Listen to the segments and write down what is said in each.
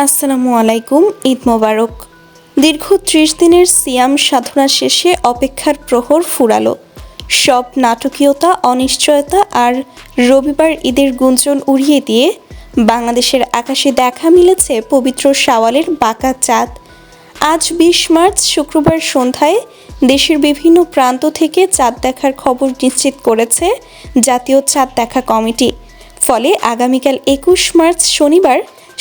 আসসালামু আলাইকুম। ঈদ মোবারক। দীর্ঘ ৩০ দিনের সিয়াম সাধনা শেষে অপেক্ষার প্রহর ফুরালো। সব নাটকীয়তা, অনিশ্চয়তা আর রবিবার ঈদের গুঞ্জন উড়িয়ে দিয়ে বাংলাদেশের আকাশে দেখা মিলেছে পবিত্র শাওয়ালের বাঁকা চাঁদ। আজ ২০ মার্চ শুক্রবার সন্ধ্যায় দেশের বিভিন্ন প্রান্ত থেকে চাঁদ দেখার খবর নিশ্চিত করেছে জাতীয় চাঁদ দেখা কমিটি। ফলে আগামীকাল ২১ মার্চ শনিবার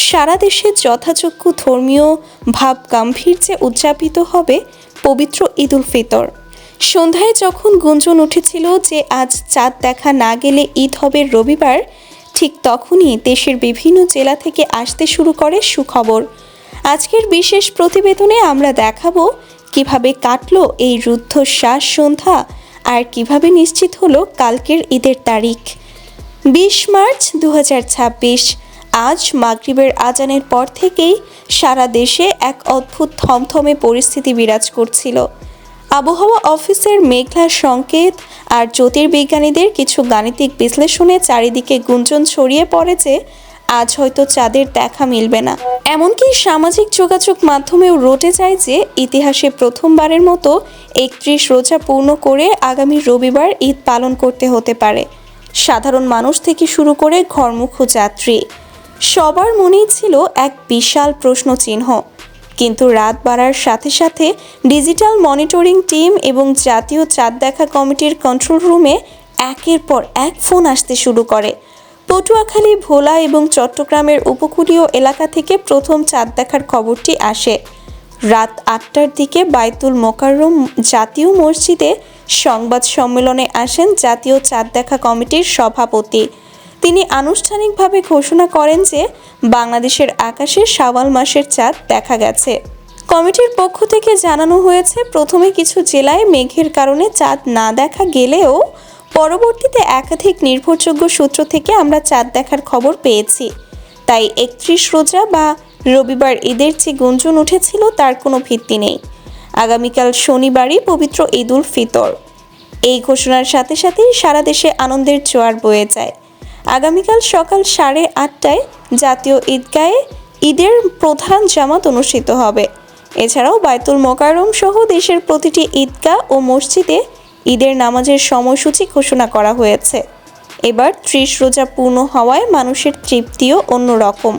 সারা দেশে যথাযোগ্য ধর্মীয় ভাব গাম্ভীর্যে উদযাপিত হবে পবিত্র ঈদ উল ফিতর। সন্ধ্যায় যখন গুঞ্জন উঠেছিল যে আজ চাঁদ দেখা না গেলে ঈদ হবে রবিবার, ঠিক তখনই দেশের বিভিন্ন জেলা থেকে আসতে শুরু করে সুখবর। আজকের বিশেষ প্রতিবেদনে আমরা দেখাবো কিভাবে কাটলো এই রুদ্ধশ্বাস সন্ধ্যা আর কিভাবে নিশ্চিত হলো কালকের ঈদের তারিখ। ২০ মার্চ ২০২৬। আজ মাগরিবের আজানের পর থেকেই সারা দেশে এক অদ্ভুত থমথমে পরিস্থিতি বিরাজ করছিল। আবহাওয়া অফিসের মেঘলা সংকেত আর জ্যোতির্বিজ্ঞানীদের কিছু গাণিতিক বিশ্লেষণে চারিদিকে গুঞ্জন ছড়িয়ে পড়ে যে আজ হয়তো চাঁদের দেখা মিলবে না। এমনকি সামাজিক যোগাযোগ মাধ্যমেও রটে যায় যে ইতিহাসে প্রথমবারের মতো ৩১ রোজা পূর্ণ করে আগামী রবিবার ঈদ পালন করতে হতে পারে। সাধারণ মানুষ থেকে শুরু করে ঘরমুখো যাত্রী সবার মনেই ছিল এক বিশাল প্রশ্নচিহ্ন। কিন্তু রাত বাড়ার সাথে সাথে ডিজিটাল মনিটরিং টিম এবং জাতীয় চাঁদ দেখা কমিটির কন্ট্রোল রুমে একের পর এক ফোন আসতে শুরু করে। পটুয়াখালী, ভোলা এবং চট্টগ্রামের উপকূলীয় এলাকা থেকে প্রথম চাঁদ দেখার খবরটি আসে। রাত ৮টার দিকে বায়তুল মোকাররম জাতীয় মসজিদে সংবাদ সম্মেলনে আসেন জাতীয় চাঁদ দেখা কমিটির সভাপতি। তিনি আনুষ্ঠানিকভাবে ঘোষণা করেন যে বাংলাদেশের আকাশে শাওয়াল মাসের চাঁদ দেখা গেছে। কমিটির পক্ষ থেকে জানানো হয়েছে, প্রথমে কিছু জেলায় মেঘের কারণে চাঁদ না দেখা গেলেও পরবর্তীতে একাধিক নির্ভরযোগ্য সূত্র থেকে আমরা চাঁদ দেখার খবর পেয়েছি। তাই ৩১ রোজা বা রবিবার ঈদের যে গুঞ্জন উঠেছিল তার কোনো ভিত্তি নেই। আগামীকাল শনিবারই পবিত্র ঈদ উল ফিতর। এই ঘোষণার সাথে সাথেই সারা দেশে আনন্দের জোয়ার বয়ে যায়। আগামীকাল সকাল 8:30টায় জাতীয় ঈদগাহে ঈদের প্রধান জামাত অনুষ্ঠিত হবে। এছাড়াও বায়তুল মোকাররম সহ দেশের প্রতিটি ঈদগাহ ও মসজিদে ঈদের নামাজের সময়সূচি ঘোষণা করা হয়েছে। এবার ৩০ রোজা পূর্ণ হওয়ায় মানুষের তৃপ্তিও অন্যরকম।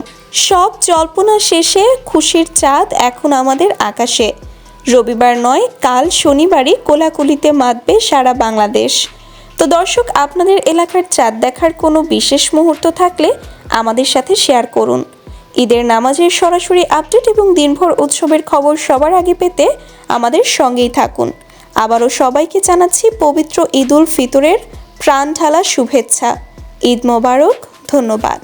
সব জল্পনা শেষে খুশির চাঁদ এখন আমাদের আকাশে। রবিবার নয়, কাল শনিবারই কোলাকুলিতে মাতবে সারা বাংলাদেশ। তো দর্শক, আপনাদের এলাকার চাঁদ দেখার কোনো বিশেষ মুহূর্ত থাকলে আমাদের সাথে শেয়ার করুন। ঈদের নামাজের সরাসরি আপডেট এবং দিনভর উৎসবের খবর সবার আগে পেতে আমাদের সঙ্গেই থাকুন। আবারও সবাইকে জানাচ্ছি পবিত্র ঈদ উল ফিতরের প্রাণ ঢালা শুভেচ্ছা। ঈদ মোবারক। ধন্যবাদ।